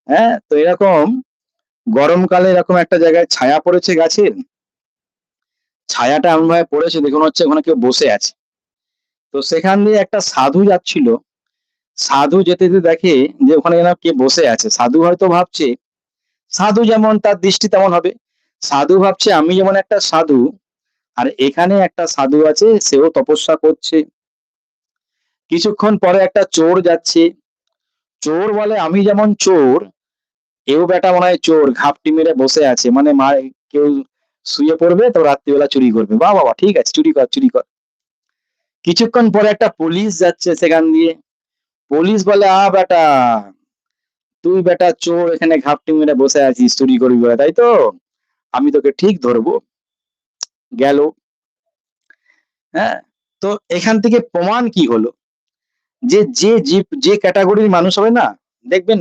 হ্যাঁ? তো এরকম গরমকালে এরকম একটা জায়গায় ছায়া পড়েছে গাছের। ছায়াটা এমনভাবে পড়েছে দেখে মনে হচ্ছে ওখানে কেউ বসে আছে। তো সেখান দিয়ে একটা সাধু যাচ্ছিল। সাধু যেতে, যেতে দেখে যে ওখানে যেন কে বসে আছে। সাধু হয়তো ভাবছে, সাধু যেমন তার দৃষ্টি তেমন হবে। সাধু ভাবছে আমি যেমন একটা সাধু, আর এখানে একটা সাধু আছে সেও তপস্যা করছে। কিছুক্ষণ পরে একটা চোর যাচ্ছে। চোর বলে আমি যেমন চোর, এও ব্যাটা মনে হয় চোর, ঘাপটি মেরে বসে আছে। মানে কেউ শুয়ে পড়বে তো রাত্রিবেলা চুরি করবে। বাহ! বাহ! বাহ! ঠিক আছে, চুরি কর, চুরি কর। কিছুক্ষণ পরে একটা পুলিশ যাচ্ছে সেখান দিয়ে। পুলিশ বলে, ব্যাটা, তুই ব্যাটা চোর এখানে ঘাপটি মেরে বসে আছিস চুরি করবি বলে, তাই তো? আমি তোকে ঠিক ধরবো। গেল। হ্যাঁ? তো এখান থেকে প্রমাণ কি হলো? যে ক্যাটেগরির মানুষ হবে না, দেখবেন